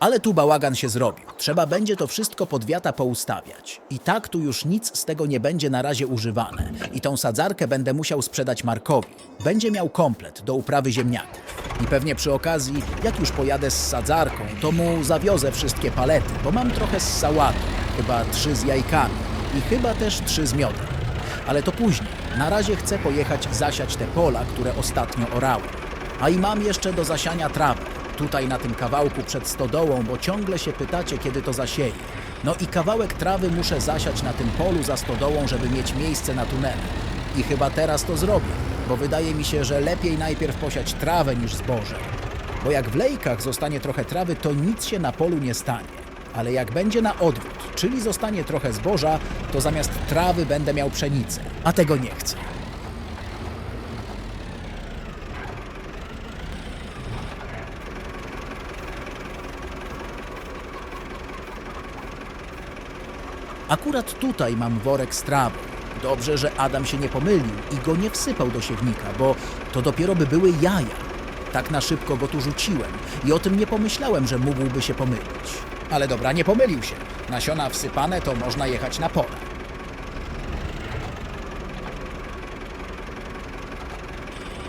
Ale tu bałagan się zrobił. Trzeba będzie to wszystko pod wiata poustawiać. I tak tu już nic z tego nie będzie na razie używane. I tą sadzarkę będę musiał sprzedać Markowi. Będzie miał komplet do uprawy ziemniaków. I pewnie przy okazji, jak już pojadę z sadzarką, to mu zawiozę wszystkie palety, bo mam trochę z sałatą, chyba 3 z jajkami i chyba też 3 z miodem. Ale to później. Na razie chcę pojechać zasiać te pola, które ostatnio orałem. A i mam jeszcze do zasiania trawę. Tutaj na tym kawałku przed stodołą, bo ciągle się pytacie, kiedy to zasieję. No i kawałek trawy muszę zasiać na tym polu za stodołą, żeby mieć miejsce na tunele. I chyba teraz to zrobię, bo wydaje mi się, że lepiej najpierw posiać trawę niż zboże. Bo jak w lejkach zostanie trochę trawy, to nic się na polu nie stanie. Ale jak będzie na odwrót, czyli zostanie trochę zboża, to zamiast trawy będę miał pszenicę, a tego nie chcę. Akurat tutaj mam worek z trawą. Dobrze, że Adam się nie pomylił i go nie wsypał do siewnika, bo to dopiero by były jaja. Tak na szybko go tu rzuciłem i o tym nie pomyślałem, że mógłby się pomylić. Ale dobra, nie pomylił się. Nasiona wsypane, to można jechać na pole.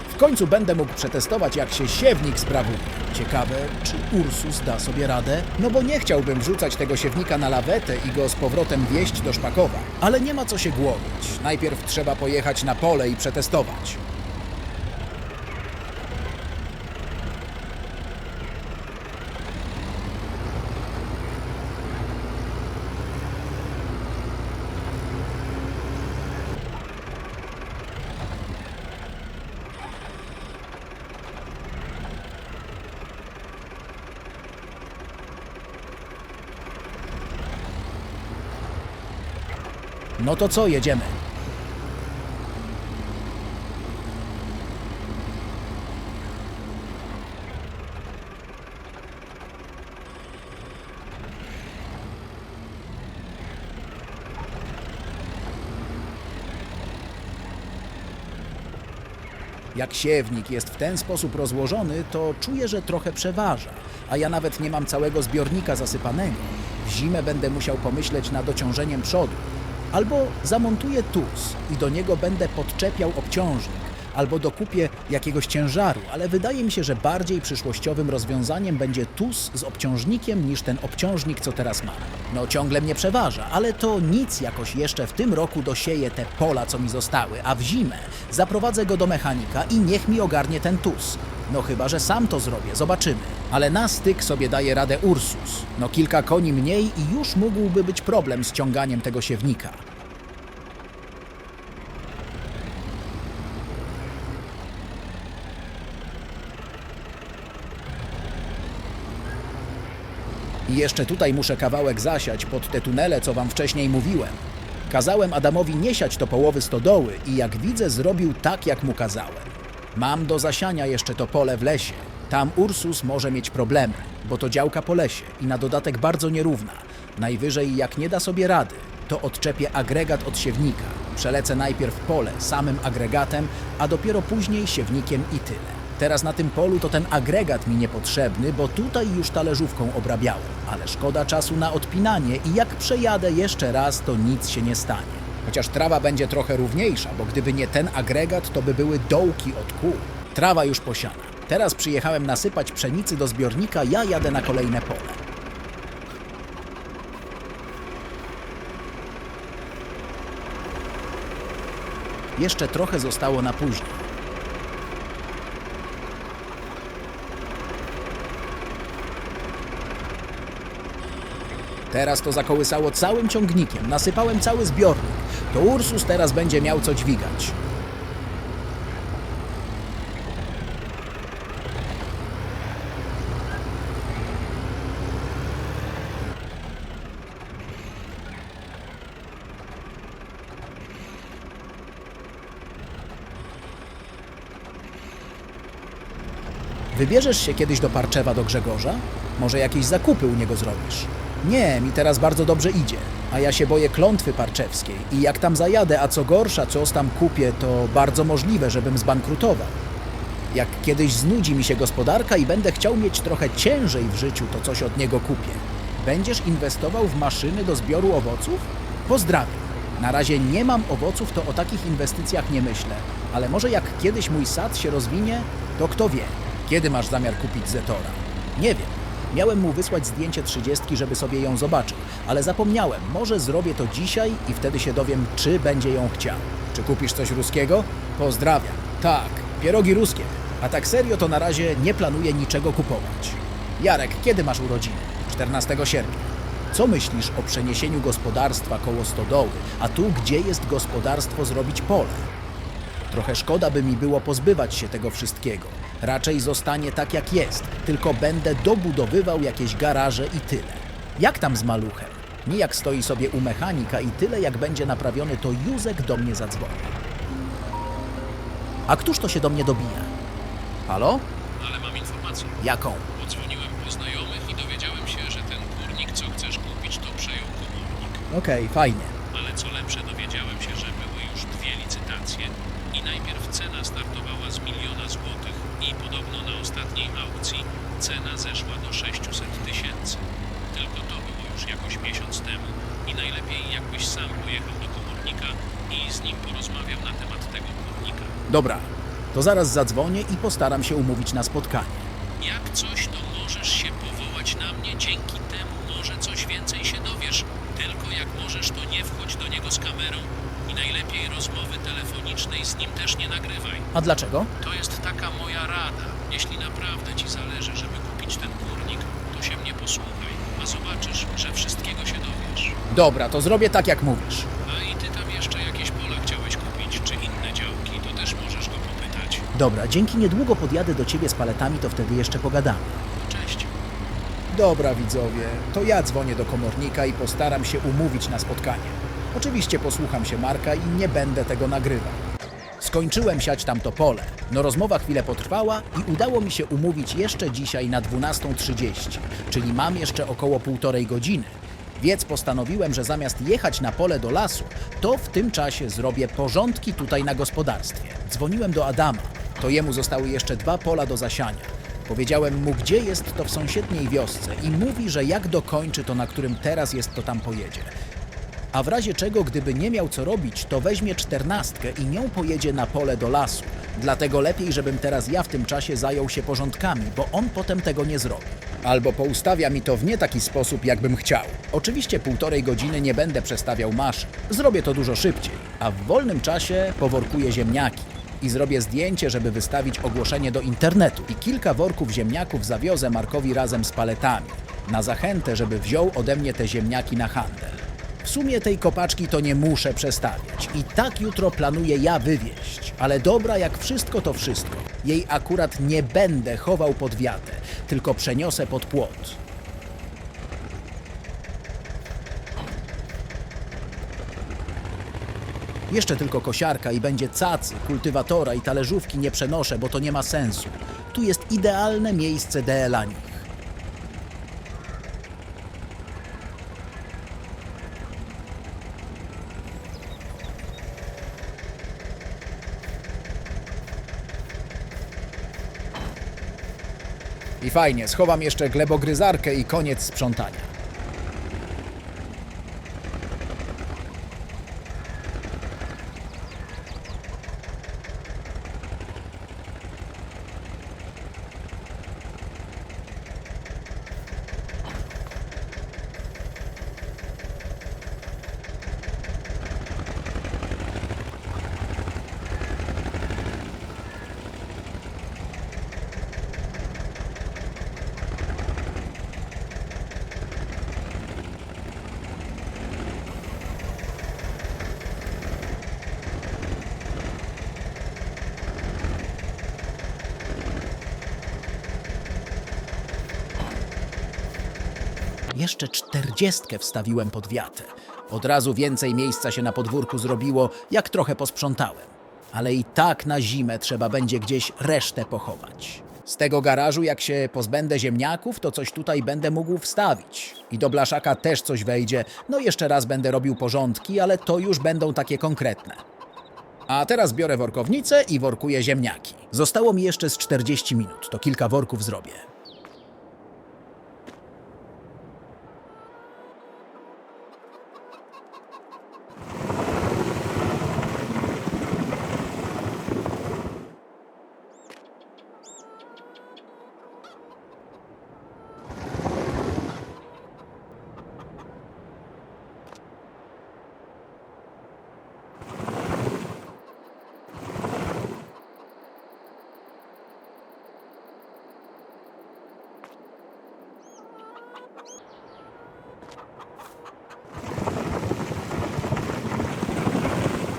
W końcu będę mógł przetestować, jak się siewnik sprawuje. Ciekawe, czy Ursus da sobie radę? No bo nie chciałbym wrzucać tego siewnika na lawetę i go z powrotem wieźć do Szpakowa. Ale nie ma co się głowić. Najpierw trzeba pojechać na pole i przetestować. No to co, jedziemy? Jak siewnik jest w ten sposób rozłożony, to czuję, że trochę przeważa, a ja nawet nie mam całego zbiornika zasypanego. W zimę będę musiał pomyśleć nad dociążeniem przodu. Albo zamontuję tus i do niego będę podczepiał obciążnik, albo dokupię jakiegoś ciężaru, ale wydaje mi się, że bardziej przyszłościowym rozwiązaniem będzie tus z obciążnikiem niż ten obciążnik, co teraz mam. No ciągle mnie przeważa, ale to nic, jakoś jeszcze w tym roku dosieję te pola, co mi zostały, a w zimę zaprowadzę go do mechanika i niech mi ogarnie ten tus. No chyba, że sam to zrobię, zobaczymy. Ale na styk sobie daje radę Ursus. No kilka koni mniej i już mógłby być problem z ciąganiem tego siewnika. I jeszcze tutaj muszę kawałek zasiać pod te tunele, co wam wcześniej mówiłem. Kazałem Adamowi nie siać to połowy stodoły i jak widzę, zrobił tak, jak mu kazałem. Mam do zasiania jeszcze to pole w lesie. Tam Ursus może mieć problemy, bo to działka po lesie i na dodatek bardzo nierówna. Najwyżej jak nie da sobie rady, to odczepię agregat od siewnika. Przelecę najpierw pole samym agregatem, a dopiero później siewnikiem i tyle. Teraz na tym polu to ten agregat mi niepotrzebny, bo tutaj już talerzówką obrabiałem. Ale szkoda czasu na odpinanie i jak przejadę jeszcze raz, to nic się nie stanie. Chociaż trawa będzie trochę równiejsza, bo gdyby nie ten agregat, to by były dołki od kół. Trawa już posiana. Teraz przyjechałem nasypać pszenicy do zbiornika, ja jadę na kolejne pole. Jeszcze trochę zostało na później. Teraz to zakołysało całym ciągnikiem, nasypałem cały zbiornik. To Ursus teraz będzie miał co dźwigać. Wybierzesz się kiedyś do Parczewa do Grzegorza? Może jakieś zakupy u niego zrobisz? Nie, mi teraz bardzo dobrze idzie, a ja się boję klątwy parczewskiej i jak tam zajadę, a co gorsza, co tam kupię, to bardzo możliwe, żebym zbankrutował. Jak kiedyś znudzi mi się gospodarka i będę chciał mieć trochę ciężej w życiu, to coś od niego kupię. Będziesz inwestował w maszyny do zbioru owoców? Pozdrawiam. Na razie nie mam owoców, to o takich inwestycjach nie myślę. Ale może jak kiedyś mój sad się rozwinie, to kto wie. Kiedy masz zamiar kupić Zetora? Nie wiem. Miałem mu wysłać zdjęcie 30, żeby sobie ją zobaczył, ale zapomniałem. Może zrobię to dzisiaj i wtedy się dowiem, czy będzie ją chciał. Czy kupisz coś ruskiego? Pozdrawiam. Tak, pierogi ruskie. A tak serio to na razie nie planuję niczego kupować. Jarek, kiedy masz urodziny? 14 sierpnia. Co myślisz o przeniesieniu gospodarstwa koło stodoły, a tu, gdzie jest gospodarstwo, zrobić pole? Trochę szkoda by mi było pozbywać się tego wszystkiego. Raczej zostanie tak jak jest, tylko będę dobudowywał jakieś garaże i tyle. Jak tam z maluchem? Nijak stoi sobie u mechanika i tyle jak będzie naprawiony, to Józek do mnie zadzwoni. A któż to się do mnie dobija? Halo? Ale mam informację. Jaką? Podzwoniłem po znajomych i dowiedziałem się, że ten kurnik, co chcesz kupić, to przejął komornik. Okej, fajnie. Ale co lepsze, dowiedziałem się, że były już 2 licytacje i najpierw cena startowała z 1 000 000 złotych i podobno na ostatniej aukcji cena zeszła do 600 000. Tylko to było już jakoś miesiąc temu i najlepiej jakbyś sam pojechał do komornika i z nim porozmawiał na temat tego kurnika. Dobra, to zaraz zadzwonię i postaram się umówić na spotkanie. Jak coś, to możesz się powołać na mnie, dzięki temu może coś więcej się dowiesz. Tylko jak możesz, to nie wchodź do niego z kamerą i najlepiej rozmowy telefonicznej z nim też nie nagrywaj. A dlaczego? To jest taka moja rada. Jeśli naprawdę ci zależy, żeby kupić ten kurnik, to się mnie posłuchaj, a zobaczysz, że wszystkiego się dowiesz. Dobra, to zrobię tak jak mówisz. A i ty tam jeszcze jakieś pola chciałeś kupić, czy inne działki, to też możesz go popytać. Dobra, dzięki, niedługo podjadę do ciebie z paletami, to wtedy jeszcze pogadamy. Cześć. Dobra, widzowie, to ja dzwonię do komornika i postaram się umówić na spotkanie. Oczywiście posłucham się Marka i nie będę tego nagrywał. Skończyłem siać tamto pole. No rozmowa chwilę potrwała i udało mi się umówić jeszcze dzisiaj na 12:30, czyli mam jeszcze około 1,5 godziny. Więc postanowiłem, że zamiast jechać na pole do lasu, to w tym czasie zrobię porządki tutaj na gospodarstwie. Dzwoniłem do Adama, to jemu zostały jeszcze 2 pola do zasiania. Powiedziałem mu, gdzie jest to w sąsiedniej wiosce i mówi, że jak dokończy to, na którym teraz jest, to tam pojedzie. A w razie czego, gdyby nie miał co robić, to weźmie 14 i nią pojedzie na pole do lasu. Dlatego lepiej, żebym teraz ja w tym czasie zajął się porządkami, bo on potem tego nie zrobi. Albo poustawia mi to w nie taki sposób, jakbym chciał. Oczywiście 1,5 godziny nie będę przestawiał maszyn. Zrobię to dużo szybciej, a w wolnym czasie poworkuję ziemniaki. I zrobię zdjęcie, żeby wystawić ogłoszenie do internetu. I kilka worków ziemniaków zawiozę Markowi razem z paletami. Na zachętę, żeby wziął ode mnie te ziemniaki na handel. W sumie tej kopaczki to nie muszę przestawiać. I tak jutro planuję ja wywieźć. Ale dobra, jak wszystko to wszystko. Jej akurat nie będę chował pod wiatę, tylko przeniosę pod płot. Jeszcze tylko kosiarka i będzie cacy, kultywatora i talerzówki nie przenoszę, bo to nie ma sensu. Tu jest idealne miejsce dla nich. I fajnie, schowam jeszcze glebogryzarkę i koniec sprzątania. Jeszcze 40 wstawiłem pod wiatę. Od razu więcej miejsca się na podwórku zrobiło, jak trochę posprzątałem. Ale i tak na zimę trzeba będzie gdzieś resztę pochować. Z tego garażu, jak się pozbędę ziemniaków, to coś tutaj będę mógł wstawić. I do blaszaka też coś wejdzie. No jeszcze raz będę robił porządki, ale to już będą takie konkretne. A teraz biorę workownicę i workuję ziemniaki. Zostało mi jeszcze z 40 minut, to kilka worków zrobię.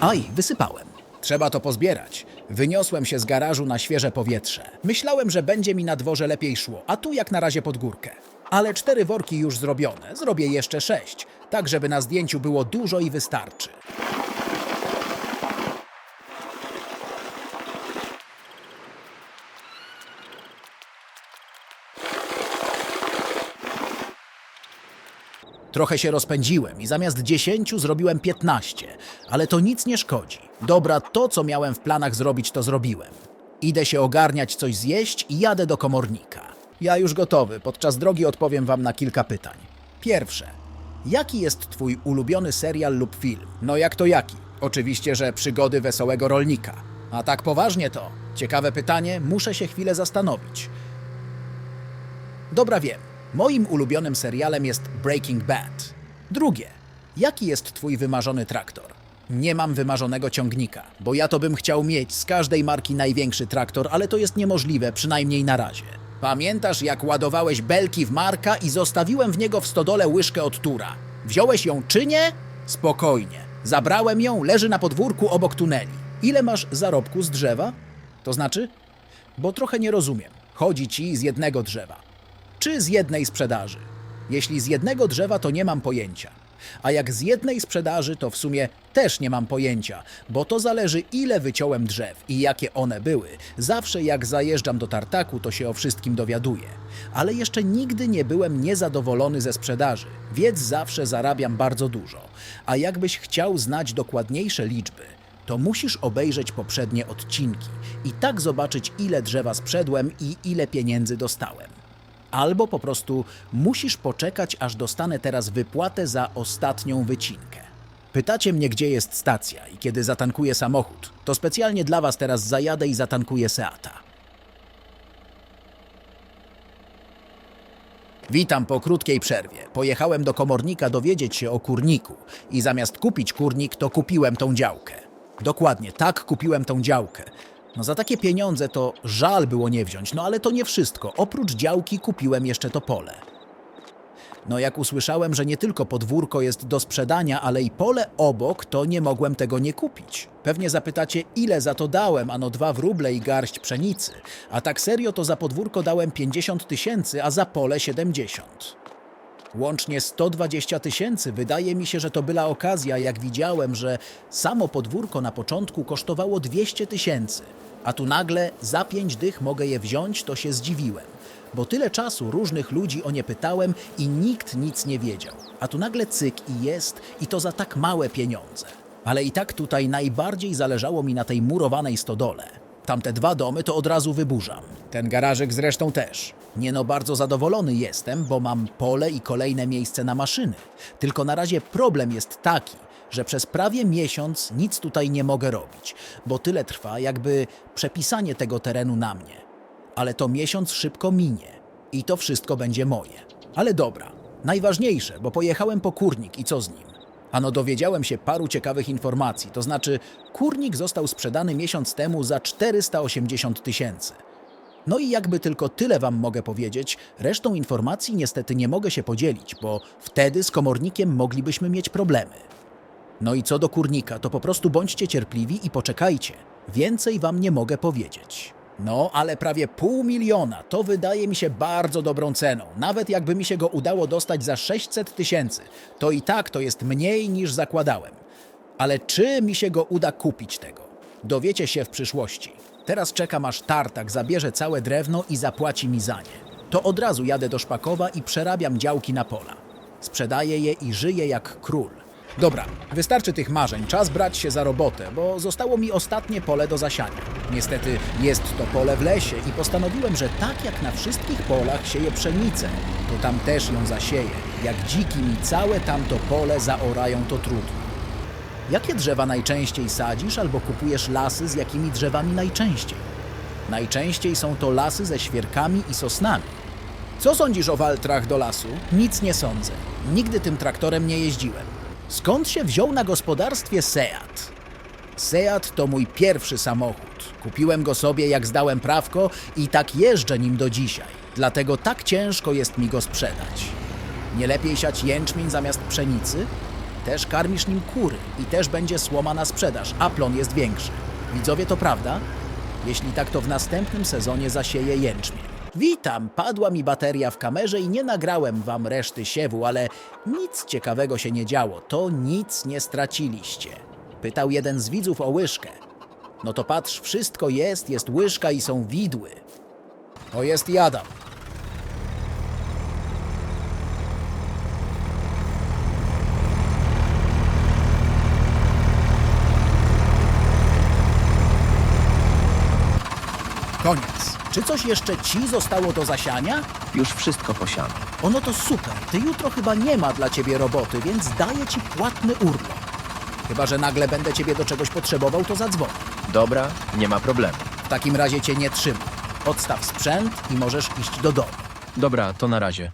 Aj, wysypałem. Trzeba to pozbierać. Wyniosłem się z garażu na świeże powietrze. Myślałem, że będzie mi na dworze lepiej szło, a tu jak na razie pod górkę. Ale 4 worki już zrobione, zrobię jeszcze 6, tak żeby na zdjęciu było dużo i wystarczy. Trochę się rozpędziłem i zamiast 10 zrobiłem 15, ale to nic nie szkodzi. Dobra, to co miałem w planach zrobić, to zrobiłem. Idę się ogarniać, coś zjeść i jadę do komornika. Ja już gotowy, podczas drogi odpowiem wam na kilka pytań. Pierwsze, jaki jest twój ulubiony serial lub film? No jak to jaki? Oczywiście, że Przygody wesołego rolnika. A tak poważnie to, ciekawe pytanie, muszę się chwilę zastanowić. Dobra, wiem. Moim ulubionym serialem jest Breaking Bad. Drugie. Jaki jest twój wymarzony traktor? Nie mam wymarzonego ciągnika, bo ja to bym chciał mieć z każdej marki największy traktor, ale to jest niemożliwe, przynajmniej na razie. Pamiętasz, jak ładowałeś belki w Marka i zostawiłem w niego w stodole łyżkę od tura? Wziąłeś ją czy nie? Spokojnie. Zabrałem ją, leży na podwórku obok tuneli. Ile masz zarobku z drzewa? To znaczy? Bo trochę nie rozumiem. Chodzi ci z jednego drzewa. Czy z jednej sprzedaży? Jeśli z jednego drzewa, to nie mam pojęcia. A jak z jednej sprzedaży, to w sumie też nie mam pojęcia, bo to zależy, ile wyciąłem drzew i jakie one były. Zawsze jak zajeżdżam do tartaku, to się o wszystkim dowiaduję. Ale jeszcze nigdy nie byłem niezadowolony ze sprzedaży, więc zawsze zarabiam bardzo dużo. A jakbyś chciał znać dokładniejsze liczby, to musisz obejrzeć poprzednie odcinki i tak zobaczyć, ile drzewa sprzedłem i ile pieniędzy dostałem. Albo po prostu musisz poczekać, aż dostanę teraz wypłatę za ostatnią wycinkę. Pytacie mnie, gdzie jest stacja i kiedy zatankuję samochód. To specjalnie dla was teraz zajadę i zatankuję Seata. Witam po krótkiej przerwie. Pojechałem do komornika dowiedzieć się o kurniku i zamiast kupić kurnik, to kupiłem tą działkę. Dokładnie, tak kupiłem tą działkę. No za takie pieniądze to żal było nie wziąć, no ale to nie wszystko. Oprócz działki kupiłem jeszcze to pole. No jak usłyszałem, że nie tylko podwórko jest do sprzedania, ale i pole obok, to nie mogłem tego nie kupić. Pewnie zapytacie, ile za to dałem, ano 2 wróble i garść pszenicy. A tak serio to za podwórko dałem 50 000, a za pole 70. Łącznie 120 000. Wydaje mi się, że to była okazja, jak widziałem, że samo podwórko na początku kosztowało 200 000, a tu nagle za 5 dych mogę je wziąć, to się zdziwiłem. Bo tyle czasu różnych ludzi o nie pytałem i nikt nic nie wiedział. A tu nagle cyk i jest, i to za tak małe pieniądze. Ale i tak tutaj najbardziej zależało mi na tej murowanej stodole. Tamte 2 domy to od razu wyburzam. Ten garażyk zresztą też. Nie no, bardzo zadowolony jestem, bo mam pole i kolejne miejsce na maszyny. Tylko na razie problem jest taki, że przez prawie miesiąc nic tutaj nie mogę robić, bo tyle trwa jakby przepisanie tego terenu na mnie. Ale to miesiąc szybko minie i to wszystko będzie moje. Ale dobra, najważniejsze, bo pojechałem po kurnik i co z nim? Ano dowiedziałem się paru ciekawych informacji, to znaczy kurnik został sprzedany miesiąc temu za 480 000. No i jakby tylko tyle wam mogę powiedzieć, resztą informacji niestety nie mogę się podzielić, bo wtedy z komornikiem moglibyśmy mieć problemy. No i co do kurnika, to po prostu bądźcie cierpliwi i poczekajcie. Więcej wam nie mogę powiedzieć. No, ale prawie 500 000 to wydaje mi się bardzo dobrą ceną. Nawet jakby mi się go udało dostać za 600 000, to i tak to jest mniej niż zakładałem. Ale czy mi się go uda kupić tego? Dowiecie się w przyszłości. Teraz czekam, aż tartak zabierze całe drewno i zapłaci mi za nie. To od razu jadę do Szpakowa i przerabiam działki na pola. Sprzedaję je i żyję jak król. Dobra, wystarczy tych marzeń, czas brać się za robotę, bo zostało mi ostatnie pole do zasiania. Niestety jest to pole w lesie i postanowiłem, że tak jak na wszystkich polach sieję pszenicę, to tam też ją zasieję. Jak dziki mi całe tamto pole zaorają, to trudno. Jakie drzewa najczęściej sadzisz albo kupujesz lasy z jakimi drzewami najczęściej? Najczęściej są to lasy ze świerkami i sosnami. Co sądzisz o waltrach do lasu? Nic nie sądzę. Nigdy tym traktorem nie jeździłem. Skąd się wziął na gospodarstwie Seat? Seat to mój pierwszy samochód. Kupiłem go sobie, jak zdałem prawko i tak jeżdżę nim do dzisiaj. Dlatego tak ciężko jest mi go sprzedać. Nie lepiej siać jęczmień zamiast pszenicy? Też karmisz nim kury i też będzie słoma na sprzedaż, a plon jest większy. Widzowie, to prawda? Jeśli tak, to w następnym sezonie zasieję jęczmień. Witam, padła mi bateria w kamerze i nie nagrałem wam reszty siewu, ale nic ciekawego się nie działo, to nic nie straciliście. Pytał jeden z widzów o łyżkę. No to patrz, wszystko jest łyżka i są widły. To jest i Adam. Koniec. Czy coś jeszcze ci zostało do zasiania? Już wszystko posiane. Ono to super. Ty jutro chyba nie ma dla ciebie roboty, więc daję ci płatny urlop. Chyba że nagle będę ciebie do czegoś potrzebował, to zadzwonię. Dobra, nie ma problemu. W takim razie cię nie trzymam. Odstaw sprzęt i możesz iść do domu. Dobra, to na razie.